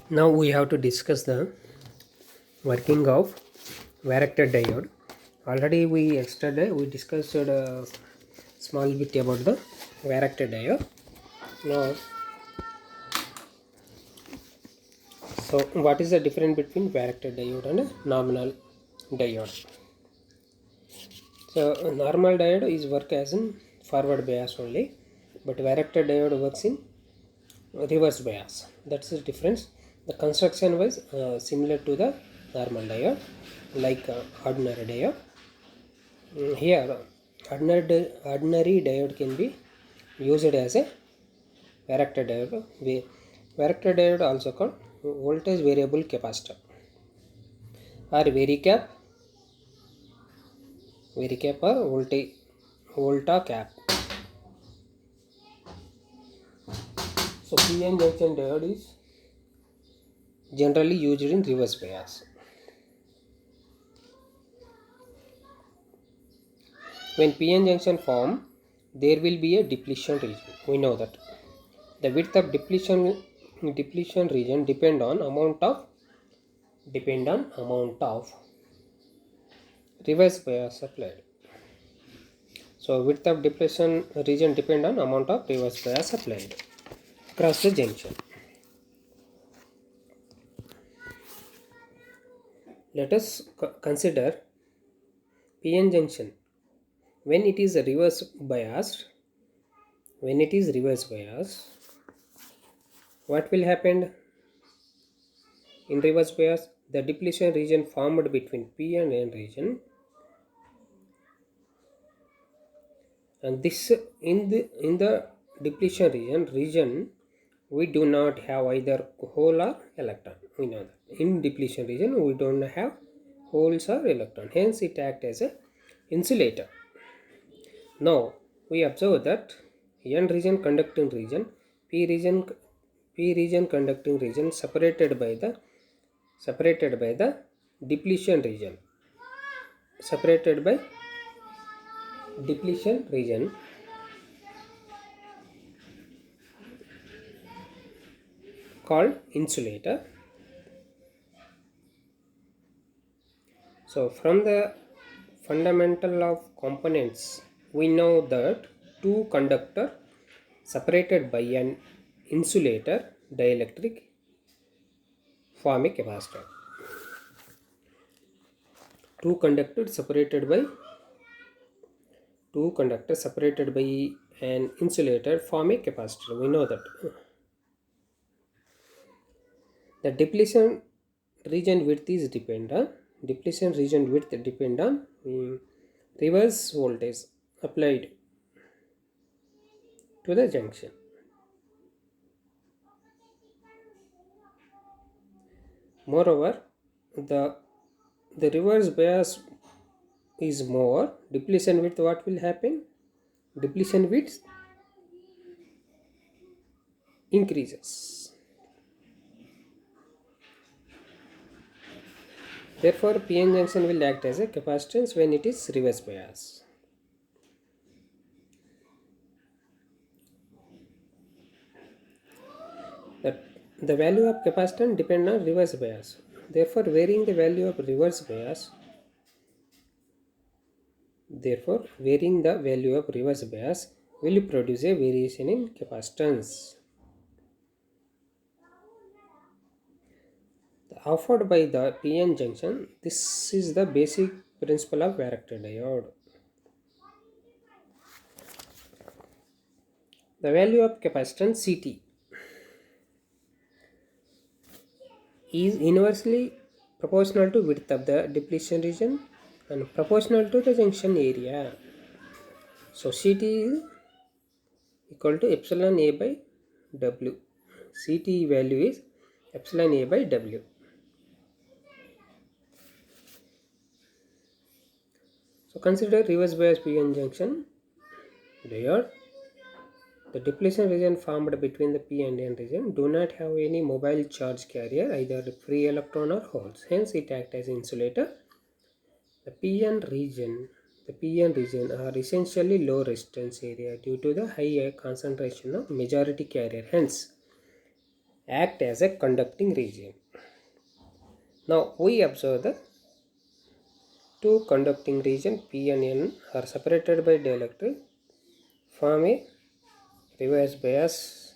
Now we have to discuss the working of varactor diode. Already we discussed a small bit about the varactor diode. Now, so what is the difference between varactor diode and a nominal diode? So a normal diode is work as in forward bias only, but varactor diode works in reverse bias. That's the difference. The construction was similar to the normal diode, like ordinary diode. Here, ordinary diode can be used as a varactor diode. Varactor diode also called voltage variable capacitor or varicap or volta cap. So PN junction diode is generally used in reverse bias. When PN junction form, there will be a depletion region. We know that the width of depletion region depend on amount of reverse bias applied. So width of depletion region depend on amount of reverse bias applied across the junction. Let us consider PN junction. When it is reverse biased, what will happen in reverse bias? The depletion region formed between P and N region, and this in the depletion region we do not have either hole or electron. We know that in depletion region we don't have holes or electron, hence it acts as a insulator. Now we observe that N region conducting region, P region conducting region separated by the depletion region, called insulator. So from the fundamental of components, we know that two conductor separated by an insulator dielectric form a capacitor. Two conductors separated by an insulator form a capacitor. We know that. The depletion region width depend on reverse voltage applied to the junction. Moreover, the reverse bias is more, depletion width, what will happen? Depletion width increases. Therefore, PN junction will act as a capacitance when it is reverse bias. The value of capacitance depends on reverse bias. Therefore, varying the value of reverse bias will produce a variation in capacitance. Offered by the PN junction, this is the basic principle of varactor diode. The value of capacitance CT is inversely proportional to width of the depletion region and proportional to the junction area. So CT is equal to epsilon A by W. CT value is epsilon A by W. So consider reverse bias PN junction diode. The depletion region formed between the P and N region do not have any mobile charge carrier, either free electron or holes. Hence, it acts as insulator. The PN region are essentially low resistance area due to the high concentration of majority carrier. Hence, act as a conducting region. Now we observe the two conducting region P and N are separated by dielectric, form a reverse bias.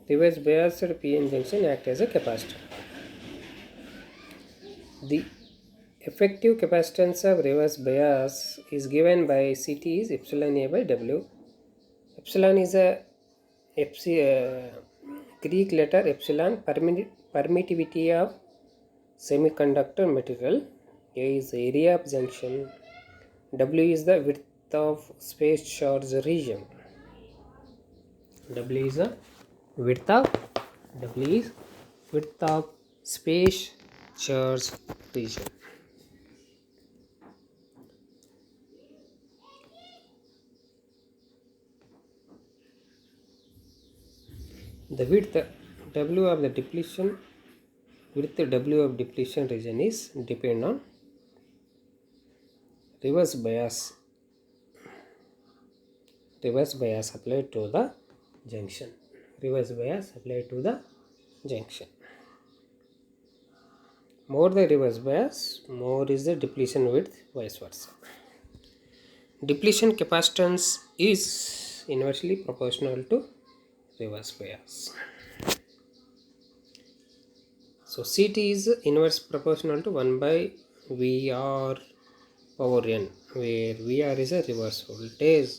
Reverse biased PN junction act as a capacitor. The effective capacitance of reverse bias is given by Ct is epsilon A by W. Epsilon is a Greek letter epsilon, permittivity of semiconductor material. A is the area of junction. W is the width of space charge region. W is the width of space charge region. The width W of the depletion region is depend on reverse bias applied to the junction. More the reverse bias, more is the depletion width, vice versa. Depletion capacitance is inversely proportional to reverse bias. So Ct is inverse proportional to 1 by Vr power n, where Vr is a reverse voltage.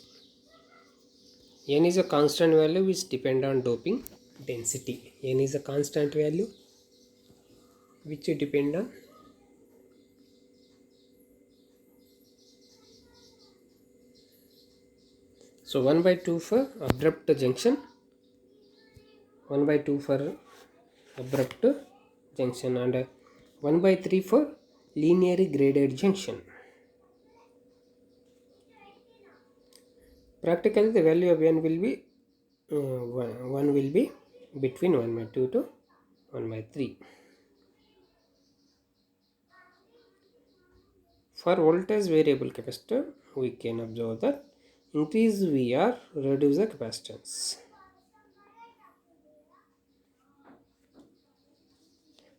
N is a constant value which depend on doping density. N is a constant value which depend on so 1 by 2 for abrupt junction, 1 by 2 for abrupt junction, and 1 by 3 for linearly graded junction. Practically the value of n will be 1 will be between 1 by 2 to 1 by 3. For voltage variable capacitor, we can observe that increase VR reduce the capacitance.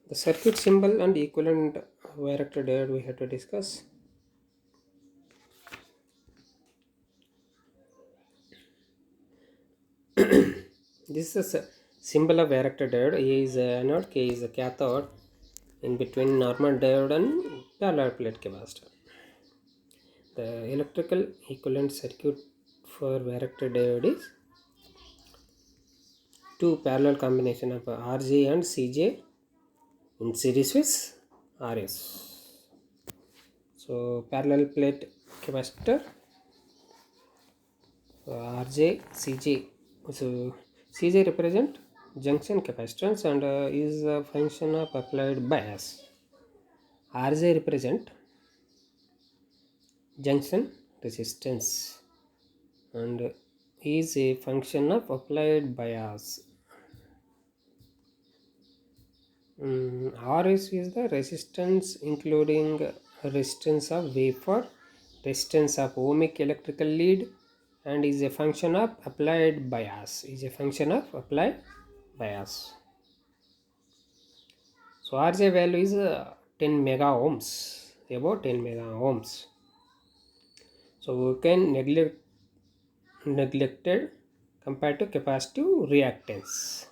The circuit symbol and equivalent varactor diode we have to discuss. This is a symbol of varactor diode. A is a anode, K is a cathode. In between normal diode and parallel plate capacitor. The electrical equivalent circuit for varactor diode is two parallel combination of RJ and CJ in series with RS. So parallel plate capacitor, RJ, CJ. So CJ represent junction capacitance and is a function of applied bias. RJ represent junction resistance and is a function of applied bias. RS is the resistance including resistance of wafer, resistance of ohmic electrical lead, and is a function of applied bias. So RJ value is 10 mega ohms, about 10 mega ohms. So we can neglected compared to capacitive reactance.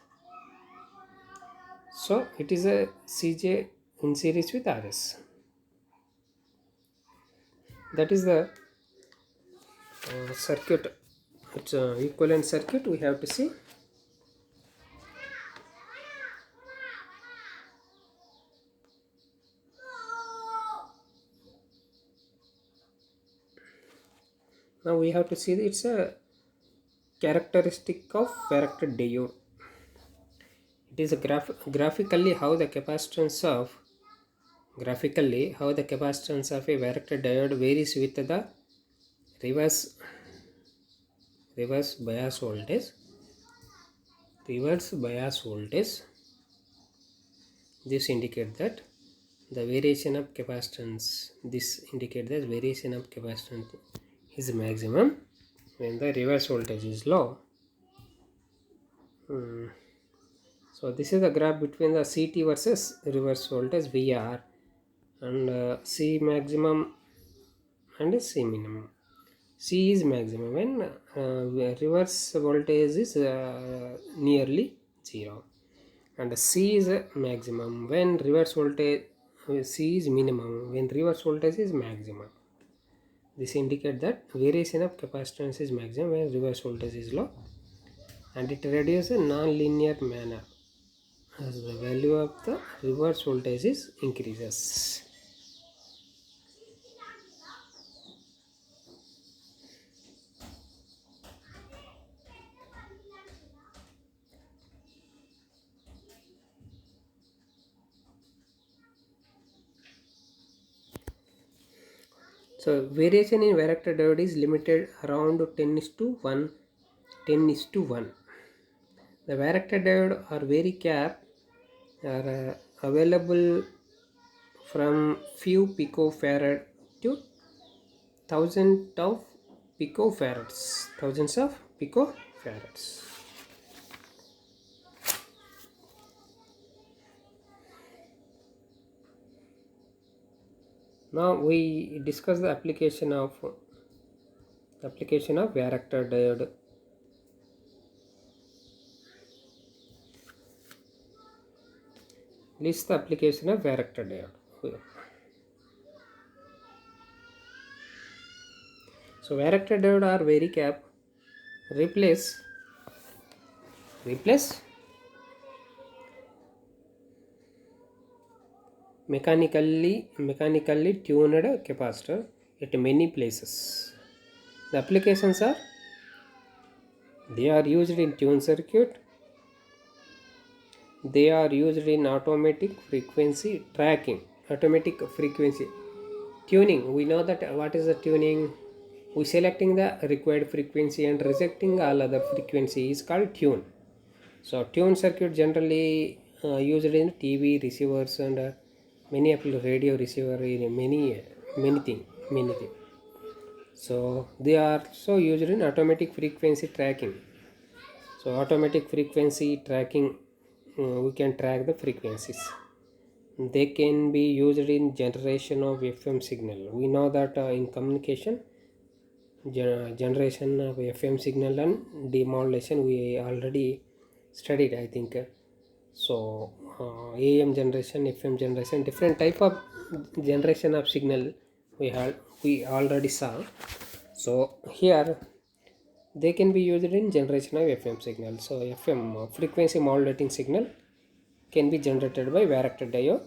So it is a CJ in series with RS. That is the circuit. It's an equivalent circuit we have to see. Now we have to see it's a characteristic of varactor diode. It is a graphically how the capacitance of a varactor diode varies with the reverse bias voltage. This indicates that the variation of capacitance. This indicates that variation of capacitance is maximum when the reverse voltage is low. So this is the graph between the CT versus reverse voltage VR, and C maximum and C minimum. C is maximum when reverse voltage is nearly 0, and C is maximum when reverse voltage C is minimum when reverse voltage is maximum. This indicates that variation of capacitance is maximum when reverse voltage is low, and it reduces in non-linear manner as the value of the reverse voltage is increases. So variation in varactor diode is limited around 10:1. 10:1. The varactor diode or varicap are available from few picofarad to thousands of picofarads. Thousands of picofarads. Now we discuss the application of varactor diode. List the application of varactor diode. So varactor diode or varicap replace mechanically tuned capacitor at many places. The applications are: they are used in tune circuit, they are used in automatic frequency tracking, automatic frequency tuning. We know that what is the tuning. We selecting the required frequency and rejecting all other frequency is called tune. So tune circuit generally used in TV receivers and many radio receiver in many thing. So they are so used in automatic frequency tracking. So automatic frequency tracking, we can track the frequencies. They can be used in generation of FM signal. We know that in communication, generation of FM signal and demodulation we already studied, I think. So AM generation, FM generation, different type of generation of signal we already saw. So here they can be used in generation of FM signal. So FM frequency modulating signal can be generated by varactor diode,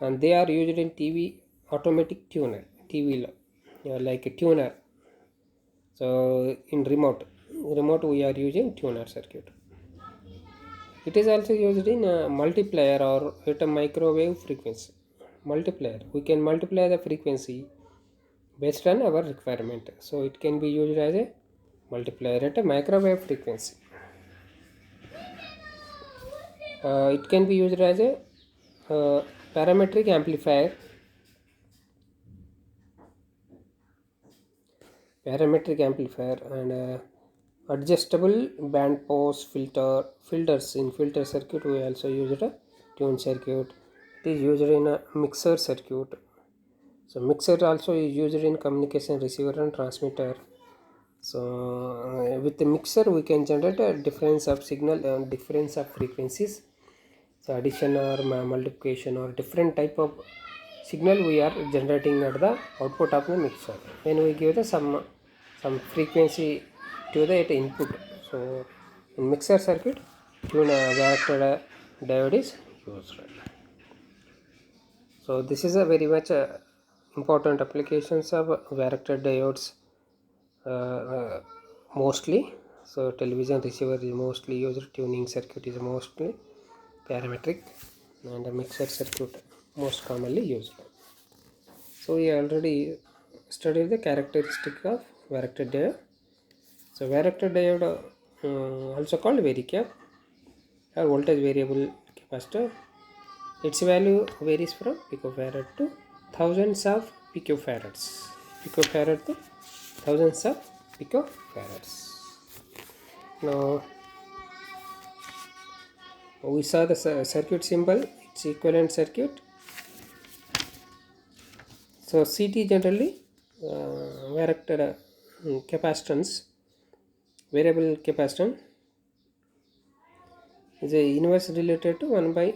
and they are used in TV automatic tuner, TV like a tuner. So in remote we are using tuner circuit. It is also used in a multiplier or at a microwave frequency. Multiplier, we can multiply the frequency based on our requirement. So it can be used as a multiplier at a microwave frequency. It can be used as a parametric amplifier. And adjustable band pass filters. In filter circuit we also use a tune circuit. It is used in a mixer circuit. So mixer also is used in communication receiver and transmitter. So with the mixer we can generate a difference of signal and difference of frequencies. So addition or multiplication or different type of signal we are generating at the output of the mixer. Then we give the some frequency to the input. So in mixer circuit, tune varactor diode is used. So this is a very much important applications of varactor diodes mostly. So television receiver is mostly used, tuning circuit is mostly parametric, and a mixer circuit most commonly used. So we already studied the characteristic of varactor diode. So varactor diode, also called varicap, or voltage variable capacitor. Its value varies from picofarad to thousands of picofarads. Picofarad to thousands of picofarads. Now we saw the circuit symbol, its equivalent circuit. So CT generally directed capacitance, variable capacitance is a inverse related to 1 by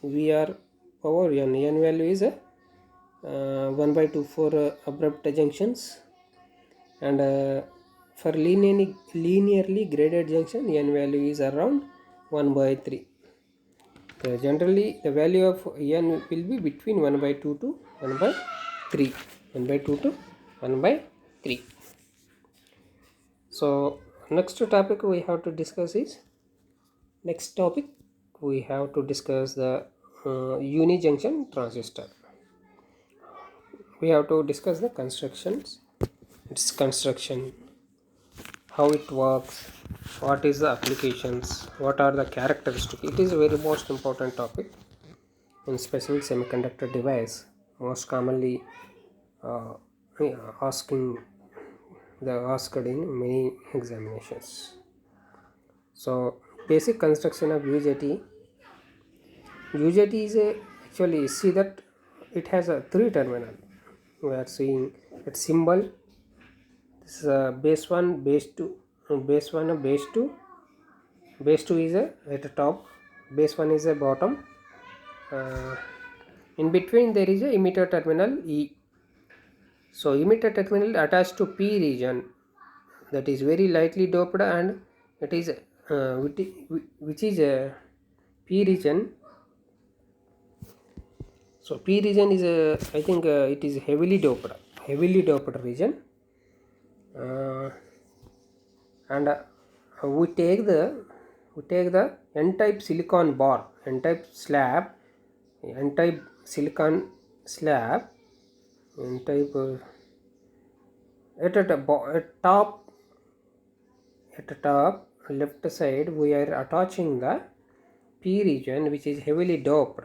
VR power n. N value is a 1 by 2 for abrupt junctions, and for linearly graded junction n value is around 1 by 3. Generally the value of n will be between 1 by 2 to 1 by 3. 1 by 2 to 1 by 3. So next topic we have to discuss is the unijunction transistor. We have to discuss the constructions, its construction, how it works, what is the applications, what are the characteristics. It is a very most important topic in special semiconductor device, most commonly asked in many examinations. So basic construction of UJT. UJT is actually see that it has a 3 terminal. We are seeing that symbol. This is base 1, base 2, base 1 and base 2. Base 2 is at the top, base 1 is a bottom. In between there is a emitter terminal E. So emitter terminal attached to P region, that is very lightly doped, and it is which is a P region. So P region is I think it is heavily doped region, and we take the n-type silicon bar, n-type silicon slab, n-type at the top left side we are attaching the P region, which is heavily doped.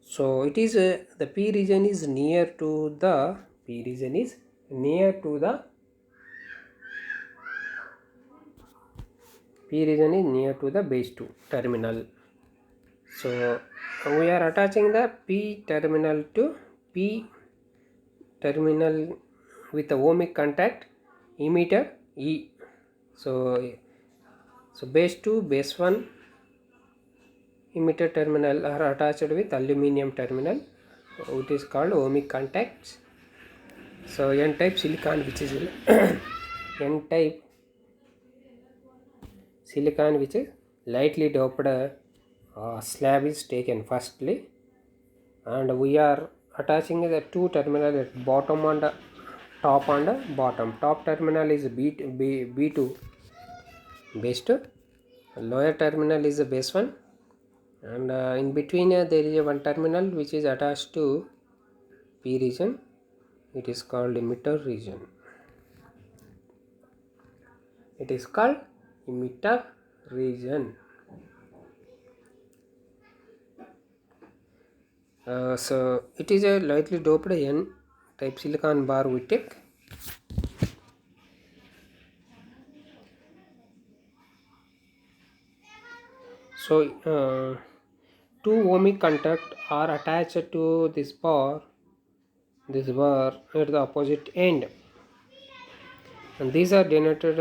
So it is the P region is near to the base 2 terminal. So we are attaching the P terminal to P terminal with the ohmic contact emitter E. So base 2, base 1 emitter terminal are attached with aluminum terminal. It is called ohmic contacts. So n-type silicon, which is n-type silicon which is lightly doped slab is taken firstly, and we are attaching the 2 terminal at bottom and top and bottom. Top terminal is B2 base 2, lower terminal is base 1, and in between there is one terminal which is attached to P region. It is called emitter region. So it is a lightly doped n-type silicon bar we take. So 2 ohmic contact are attached to this bar at the opposite end, and these are denoted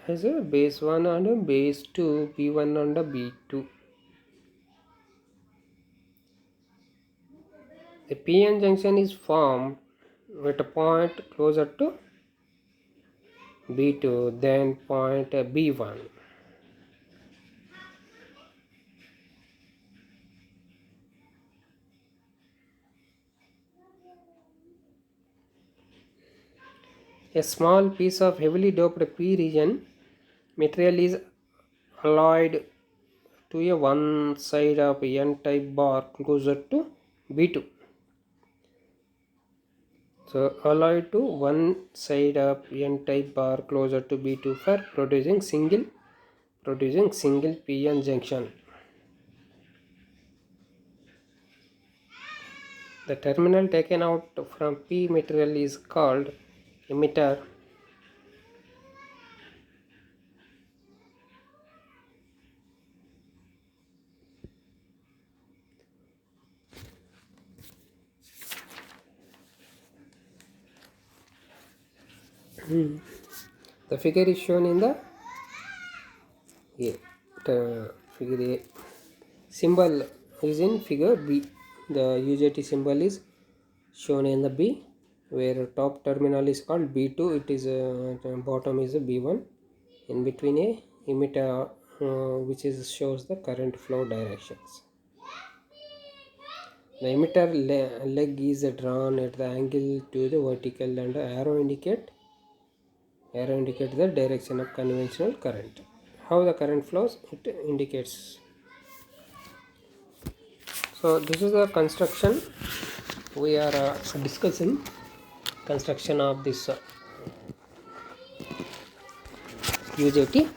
as a base 1 and base 2, B1 and B2. The PN junction is formed at a point closer to B2 than point B1. A small piece of heavily doped P region material is alloyed to a one side of n-type bar closer to B2. So alloyed to one side of n-type bar closer to B2 for producing single PN junction. The terminal taken out from P material is called emitter, The figure is shown in the A. Figure A. Symbol is in figure B. The UJT symbol is shown in the B, where top terminal is called B2. It is bottom is a B1. In between a emitter, which is shows the current flow directions. The emitter leg is drawn at the angle to the vertical, and the arrow indicates the direction of conventional current. How the current flows, it indicates. So this is the construction. We are discussing construction of this UJT.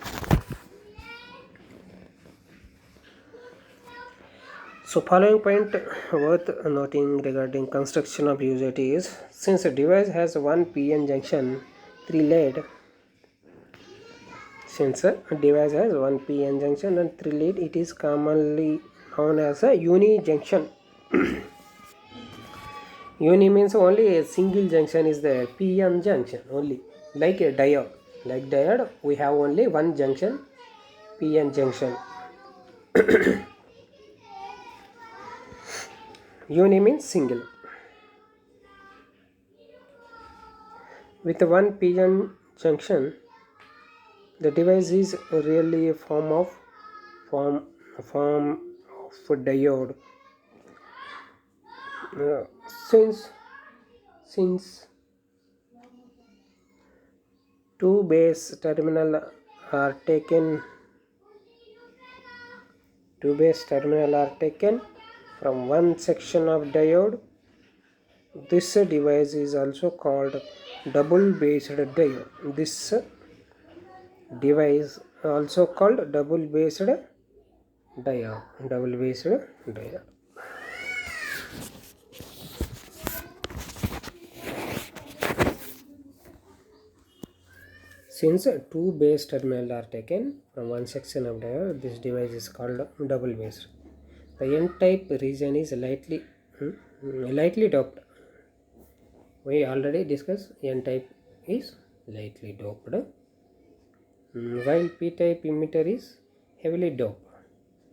So following point worth noting regarding construction of UJT is, since a device has one PN junction, 3 lead. Since a device has one PN junction and 3 lead, it is commonly known as a uni junction. Uni means only a single junction is the PN junction only, like a diode. Like diode, we have only one junction, PN junction. Uni means single. With one PN junction, the device is really a form of diode. Since two base terminal are taken from one section of diode, this device is also called double based diode. This device also called double based diode. Since two base terminals are taken from one section of diode, this device is called double based. The N-type region is lightly doped. We already discussed N-type is lightly doped, while P-type emitter is heavily doped.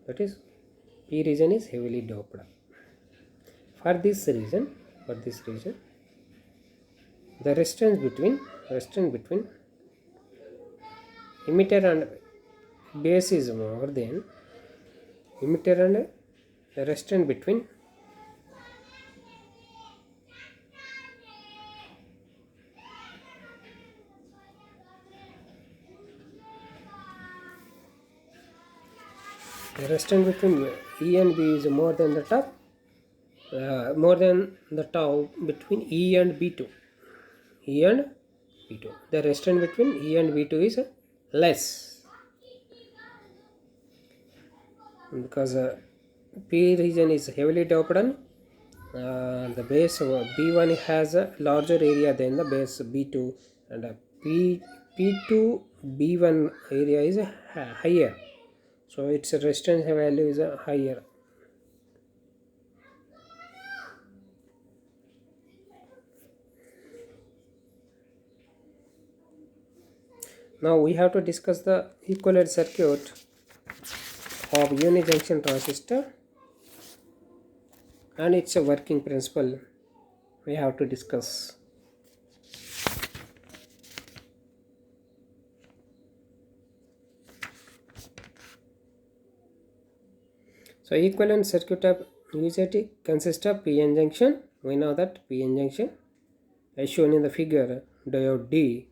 That is, P region is heavily doped. For this reason, the resistance between emitter and base is more than emitter and the resistance between E and B is more than the tau between E and B2. The resistance between E and B2 is less, because P region is heavily doped and the base B1 has a larger area than the base B2, and P2 B1 area is higher, so its resistance value is higher. Now we have to discuss the equivalent circuit of unijunction transistor and its working principle. We have to discuss. So equivalent circuit of UJT consists of PN junction. We know that PN junction, as shown in the figure, diode D,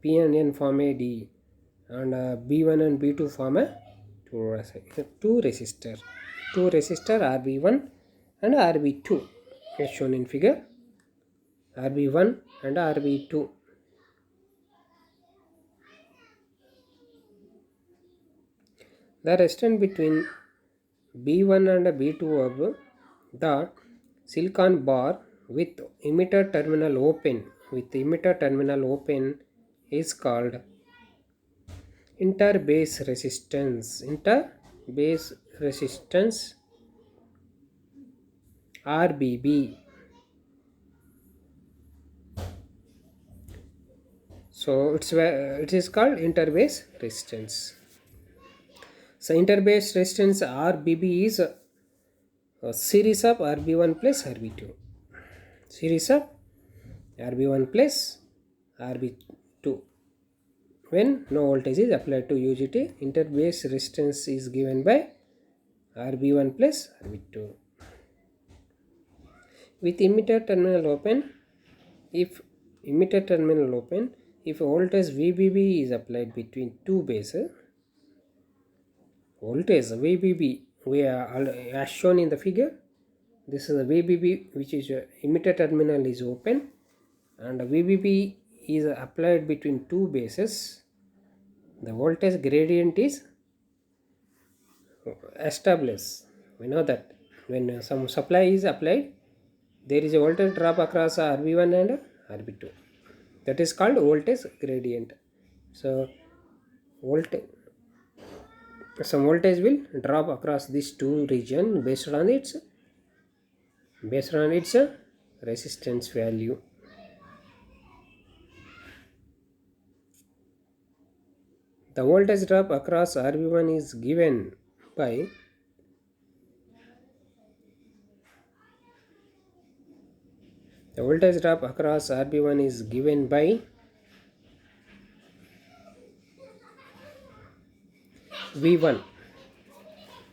PN form a D, and B1 and B2 form a two resistor RB1 and RB2, as shown in figure, RB1 and RB2. The resistance between B1 and B2 of the silicon bar with emitter terminal open is called interbase resistance RBB. So it is called interbase resistance. So interbase resistance RBB is a series of RB1 plus RB2. Series of RB1 plus RB2. When no voltage is applied to UJT, interbase resistance is given by RB1 plus RB2. With emitter terminal open, if voltage VBB is applied between two bases, voltage VBB we are as shown in the figure. This is the VBB, which is emitter terminal is open, and VBB is applied between two bases. The voltage gradient is established. We know that when some supply is applied, there is a voltage drop across RB1 and RB2. That is called voltage gradient. So some voltage will drop across these two regions based on its resistance value. The voltage drop across RB1 is given by V1.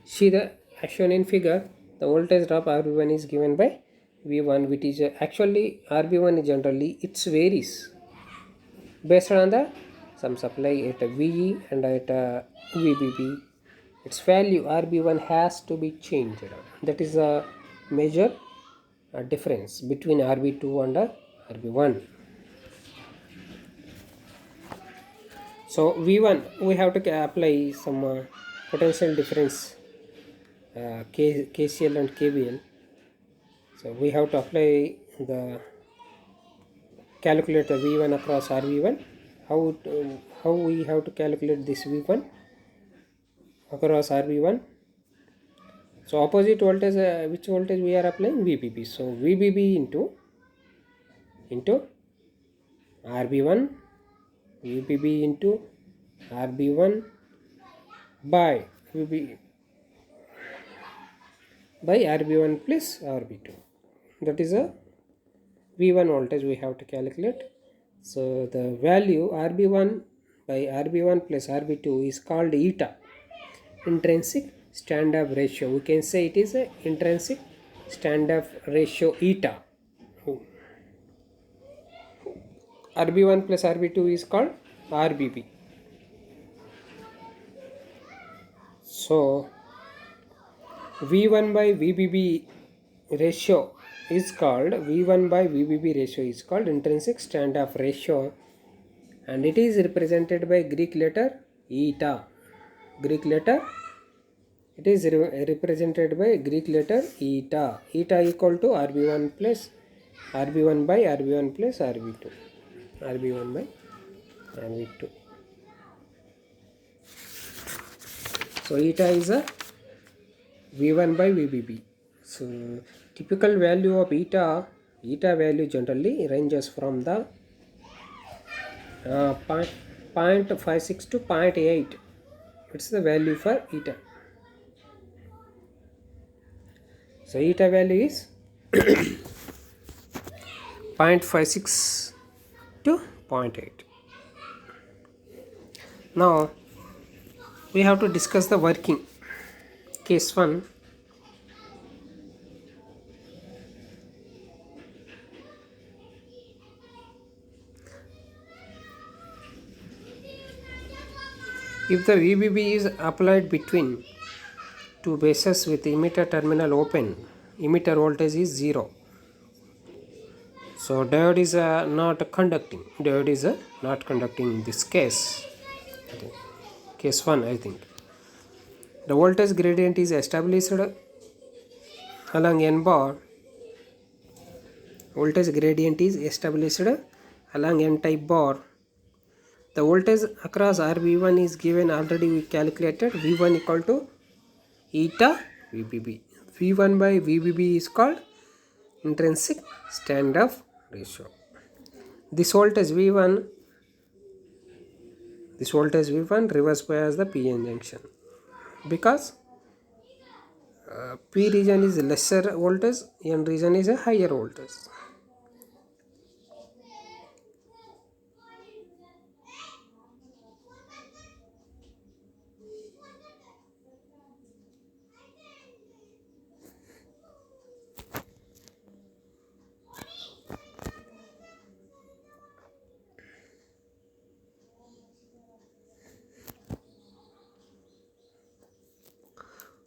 See the as shown in figure, the voltage drop RB1 is given by V1, which is actually RB1 is generally it varies based on the some supply at a VE and at a VBB. Its value RB1 has to be changed. That is a major difference between RB2 and RB1. So V1 we have to apply some potential difference KCL and KVL. So we have to apply the calculate the V1 across RV1. How we have to calculate this V1 across RV1? So opposite voltage, which voltage we are applying? VBB. So VBB into RB1, VBB into RB1 by RB1 plus RB2. That is a V1 voltage we have to calculate. So the value RB1 by RB1 plus RB2 is called eta, intrinsic standoff ratio. We can say it is a intrinsic standoff ratio eta. RB1 plus RB2 is called RBB. So V1 by VBB ratio is called intrinsic standoff ratio, and it is represented by Greek letter eta. It is represented by Greek letter eta. Eta equal to RB1 by RB1 plus RB2. RB1 by RB2. So eta is a V1 by VBB. So typical value of eta value generally ranges from the 0.56 to 0.8. It's the value for eta. So eta value is 0.56 to 0.8. Now we have to discuss the working. Case 1. If the VBB is applied between two bases with emitter terminal open, emitter voltage is 0. So diode is not conducting. In this case. Case 1, I think. The voltage gradient is established along N bar. Voltage gradient is established along N type bar. The voltage across RV1 is given, already we calculated. V1 equal to eta VBB. V1 by VBB is called intrinsic standoff ratio. This voltage V1 This voltage V1 reverse bias the PN junction because P region is lesser voltage, N region is a higher voltage.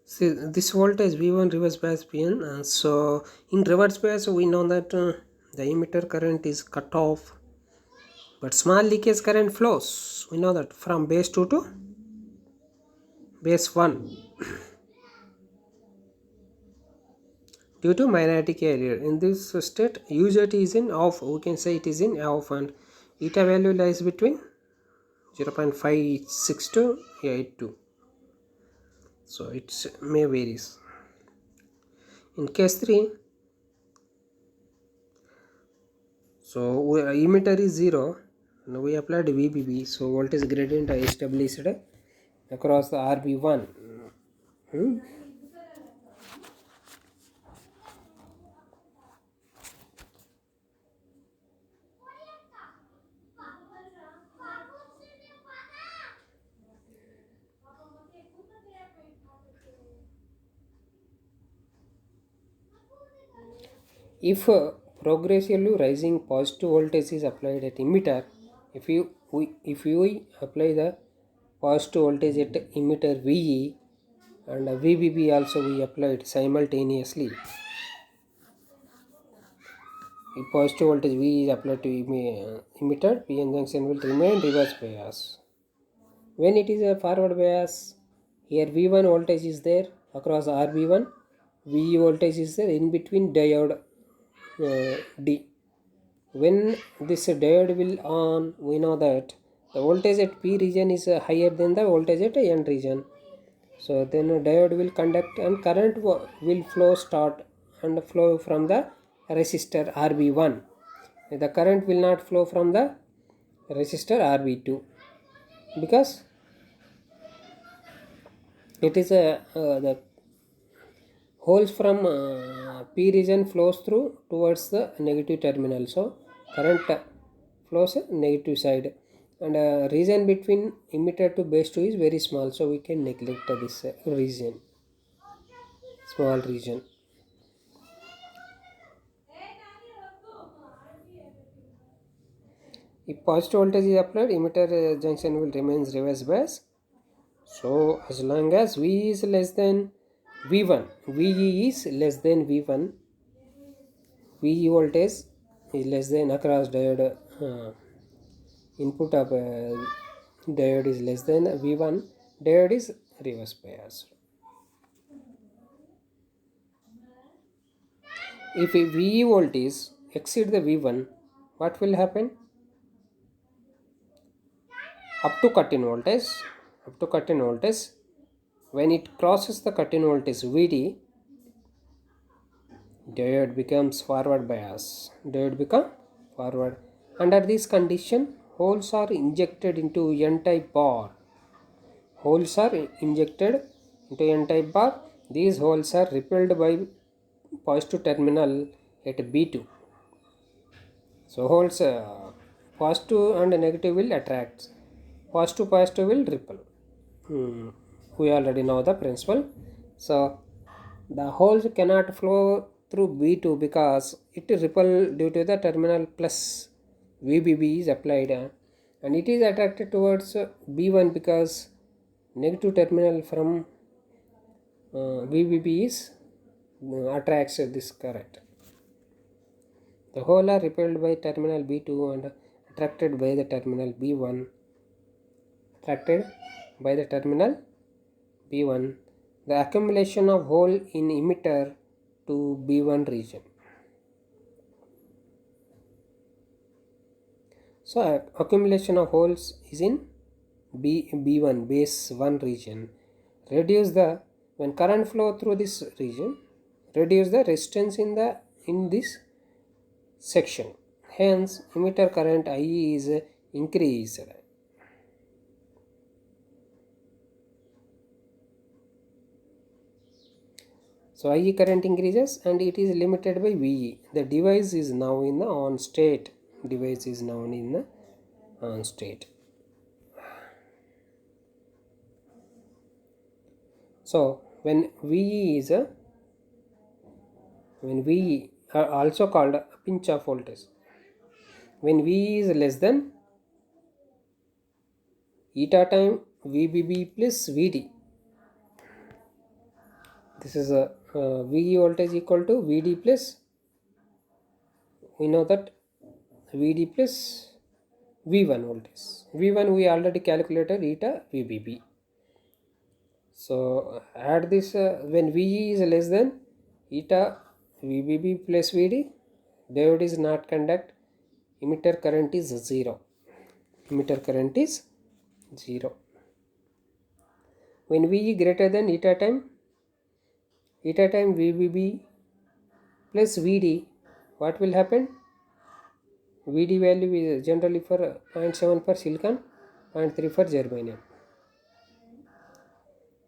See, this voltage V1 reverse bias PN. So in reverse bias we know that the emitter current is cut off, but small leakage current flows. We know that from base 2 to base 1 due to magnetic area. In this state UJT is in off, we can say it is in off, and eta value lies between 0.56 to 82. So it may varies. In case 3, so emitter is 0. Now we applied VBB, so voltage gradient is established across the RB1. If progressively rising positive voltage is applied at emitter, if we apply the positive voltage at emitter VE and VBB also we applied simultaneously. If positive voltage V is applied to emitter, PN junction will remain reverse bias. When it is a forward bias, here V1 voltage is there across RB1, VE voltage is there in between diode D. When this diode will on, we know that the voltage at P region is higher than the voltage at N region. So then diode will conduct and current will flow from the resistor RB1. The current will not flow from the resistor RB2 because it is the holes from P region flows through towards the negative terminal. So current flows negative side, and region between emitter to base 2 is very small, so we can neglect this region, small region. If positive voltage is applied, emitter junction will remains reverse bias. So as long as V is less than V1, VE is less than V1, VE voltage is less than across diode input of diode is less than V1, diode is reverse bias. If VE voltage exceed the V1, what will happen? Up to cut-in voltage, when it crosses the cut-in voltage VD, diode becomes forward bias. Diode become forward. Under this condition, holes are injected into N-type bar. Holes are injected into N-type bar. These holes are repelled by positive terminal at B2. So holes positive and negative will attract. Positive will repel. We already know the principle. So the holes cannot flow through B2 because it is repel due to the terminal plus VBB is applied, and it is attracted towards B1 because negative terminal from VBB is attracts this current. The hole are repelled by terminal B2 and attracted by the terminal B1. The accumulation of hole in emitter to B1 region. So accumulation of holes is in B1 base 1 region. When current flow through this region, reduce the resistance in this section. Hence emitter current IE is increased. So IE current increases and it is limited by VE. The device is now in the on state. Device is now in the on state. So when VE is a when VE are also called a pinch off voltage. When VE is less than eta time VBB plus VD. This is a VE voltage equal to VD plus, we know that VD plus V1 voltage. V1 we already calculated eta VBB. So add this when VE is less than eta VBB plus VD, diode is not conduct, emitter current is 0. Emitter current is 0. When VE greater than eta time VBB plus VD, what will happen? VD value is generally for 0.7 for silicon, 0.3 for germanium.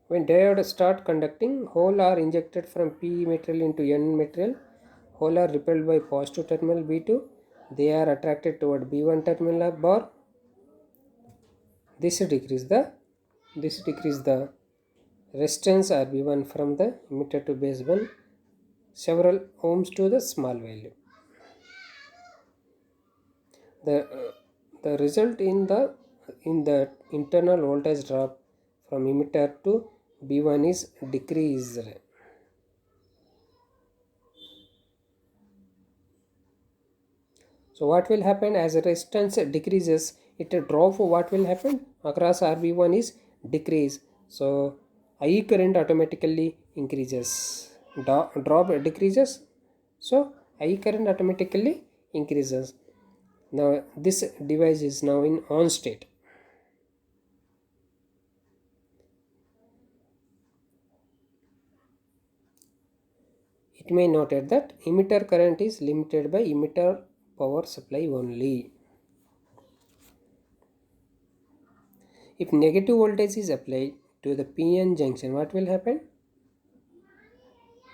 When diode start conducting, hole are injected from P material into N material. Hole are repelled by positive terminal B2. They are attracted toward B1 terminal of bar. This decrease the resistance RB1 from the emitter to base 1 several ohms to the small value. The result in the internal voltage drop from emitter to B1 is decreased. So what will happen as a resistance decreases, it drop, what will happen across RB1 is decrease. So IE current automatically increases, drop decreases, so IE current automatically increases. Now this device is now in on state. It may noted that emitter current is limited by emitter power supply only. If negative voltage is applied to the PN junction, what will happen?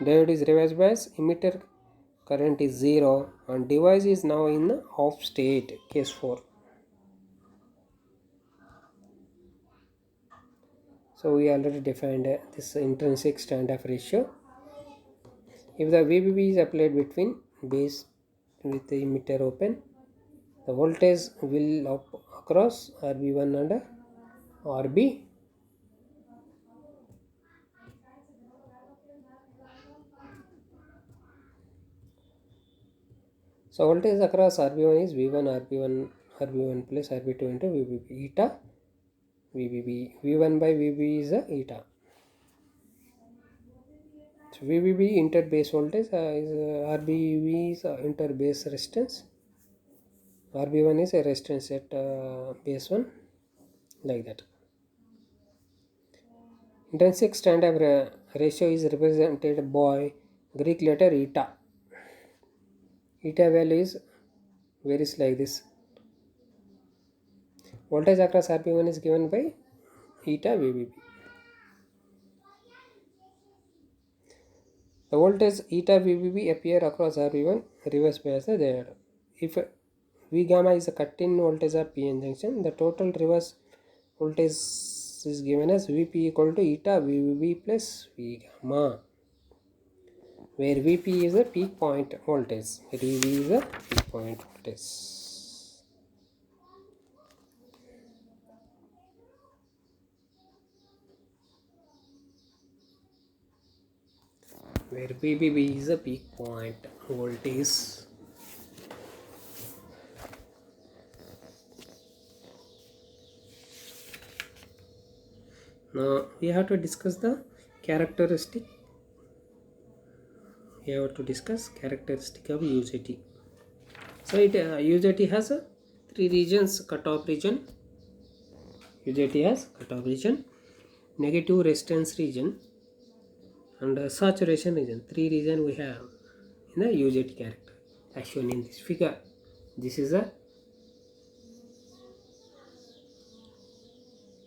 Diode is reverse bias, emitter current is 0 and device is now in the off state, case 4. So we already defined this intrinsic standoff ratio. If the VBB is applied between base with the emitter open, the voltage will up across RB1 and RB. So voltage across RB1 is V1 RB1 plus RB2 into VBB, eta VBB. V1 by VB is eta. So VBB inter base voltage is RBV is inter base resistance. RB1 is a resistance at base 1, like that. Intrinsic standoff ratio is represented by Greek letter eta. Eta value is varies like this. Voltage across RB1 is given by eta VBB. The voltage eta VBB appear across RB1 reverse bias the diode. If V gamma is a cut-in voltage of PN junction, the total reverse voltage is given as Vp equal to eta VBB plus V gamma, where Vp is a peak point voltage, VB is a peak point voltage. Where VBB is a peak point voltage. Now we have to discuss the characteristic. We have to discuss characteristic of UJT. So it UJT has 3 regions: cutoff region. UJT has cutoff region, negative resistance region, and saturation region. 3 regions we have in the UJT character, as shown in this figure. This is a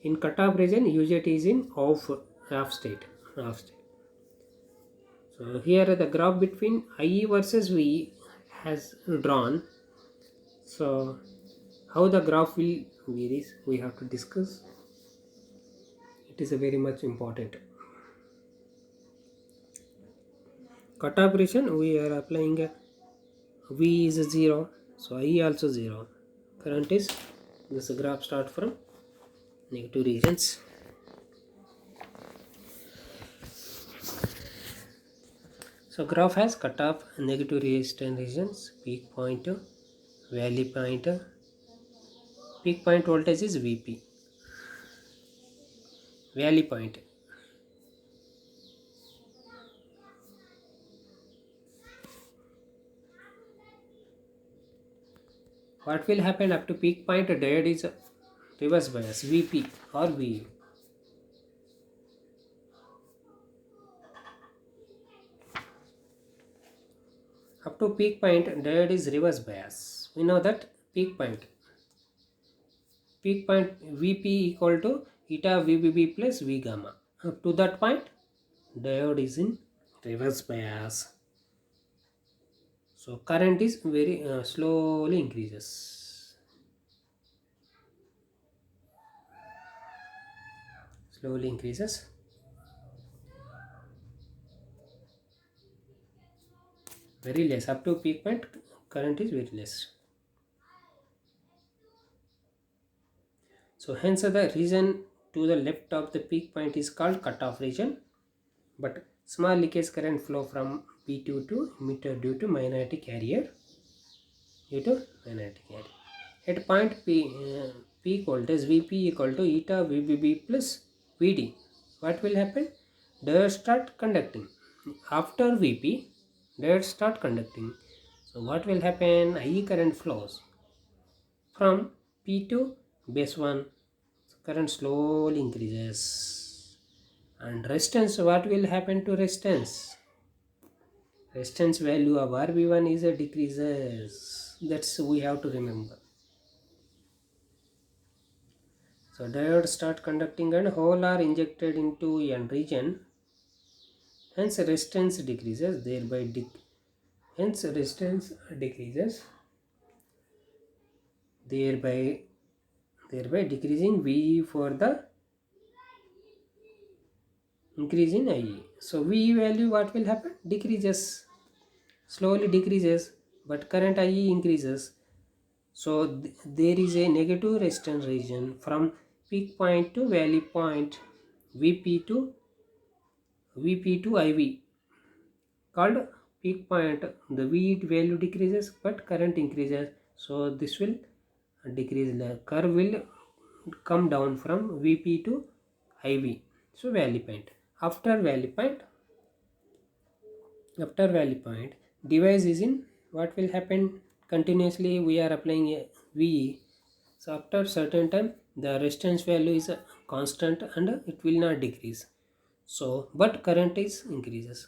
in cutoff region, UJT is in off state. So here the graph between IE versus VE has drawn. So how the graph will varies, we have to discuss. It is a very much important. Cutoff region we are applying a V is a 0, so I also 0. Current is, this graph start from negative regions. So graph has cutoff, negative resistance regions, peak point, valley point. Peak point voltage is VP, valley point. What will happen up to peak point? Diode is reverse bias, VP or VE. Up to peak point, diode is reverse bias. We know that peak point VP equal to eta VBB plus V gamma. Up to that point, diode is in reverse bias. So current is very slowly increases. Slowly increases. Very less. Up to peak point, current is very less. So hence the region to the left of the peak point is called cutoff region. But small leakage current flow from P2 to emitter due to minority carrier. At point P, peak voltage VP equal to eta VBB plus VD. What will happen? Diode start conducting. After VP, diode start conducting. So what will happen? IE current flows from P to base 1. Current slowly increases. And resistance, what will happen to resistance? Resistance value of RB1 is a decreases. That's we have to remember. So diode start conducting and hole are injected into N region. Hence resistance decreases, thereby hence resistance decreases, thereby decreasing VE for the increase in IE. So VE value what will happen? Decreases, slowly decreases, but current IE increases. So there is a negative resistance region from peak point to valley point, VP to IV called peak point. The V value decreases but current increases, so this will decrease. The curve will come down from VP to IV. So valley point. After valley point, device is in, what will happen? Continuously we are applying a VE. So after certain time the resistance value is a constant and it will not decrease. So but current is increases.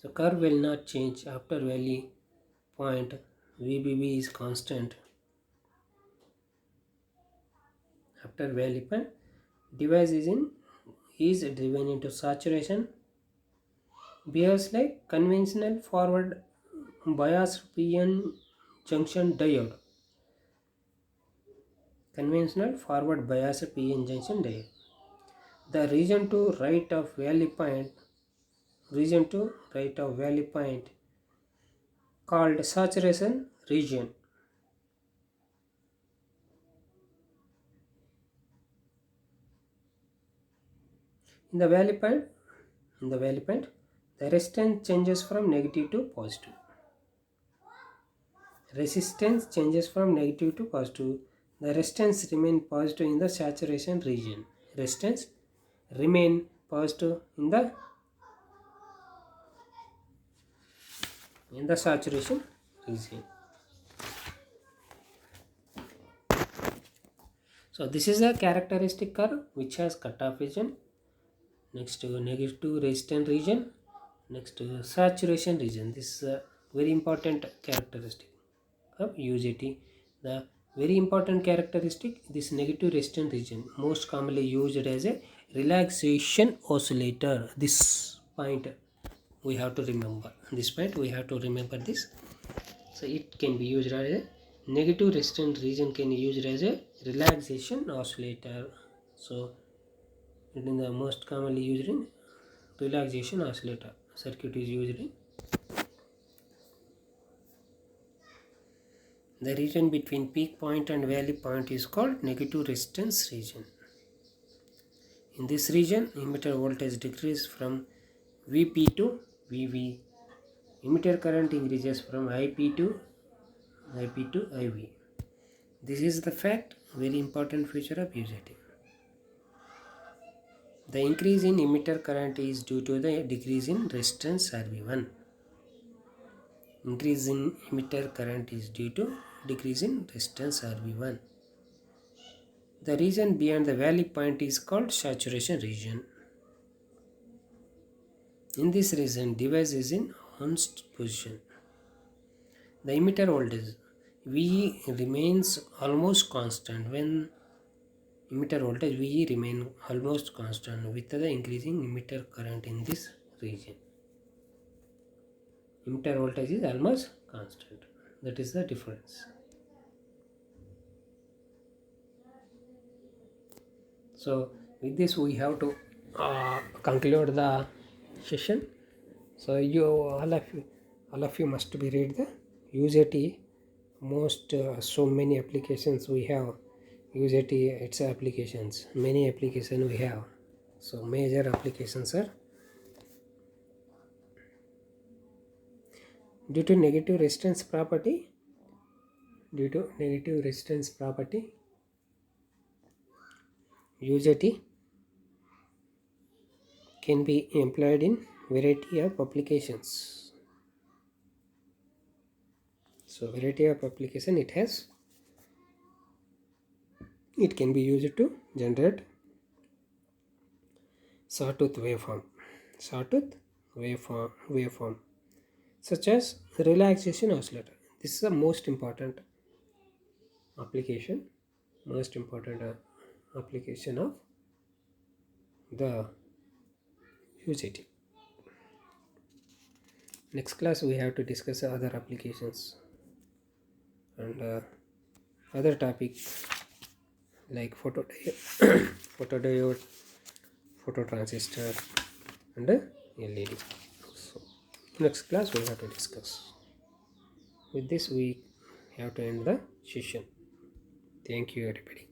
So curve will not change after valley point. VBB is constant. After valley point, device is driven into saturation. Behaves like conventional forward bias PN junction diode. Conventional forward bias PN junction diode. The region to right of valley point called saturation region. In the valley point, the resistance changes from negative to positive. Resistance changes from negative to positive. The resistance remain positive in the saturation region. Resistance remain positive in the saturation region. So this is a characteristic curve which has cutoff region, next to negative resistance region, next to saturation region. This is a very important characteristic of UJT. The very important characteristic, this negative resistance region, most commonly used as a relaxation oscillator. This point we have to remember this point. We have to remember this. So it can be used as a negative resistance region, can be used as a relaxation oscillator. So it is the most commonly used in relaxation oscillator circuit is used in. The region between peak point and valley point is called negative resistance region. In this region, emitter voltage decreases from Vp to Vv. Emitter current increases from Ip to IV. This is the fact, very important feature of UJT. The increase in emitter current is due to the decrease in resistance Rv1. Increase in emitter current is due to decrease in resistance Rv1. The region beyond the valley point is called saturation region. In this region, device is in unst position. The emitter voltage VE remains almost constant when emitter voltage VE remain almost constant with the increasing emitter current in this region. Emitter voltage is almost constant. That is the difference. So with this we have to conclude the session. So all of you must be read the UJT. Most so many applications we have. UJT its applications, many applications we have. So major applications are due to negative resistance property. UJT can be employed in variety of applications. So variety of application it has. It can be used to generate sawtooth waveform such as relaxation oscillator. This is the most important application of the UJT. Next class we have to discuss other applications and other topic like photodiode, phototransistor and LED. So next class we have to discuss. With this we have to end the session. Thank you everybody.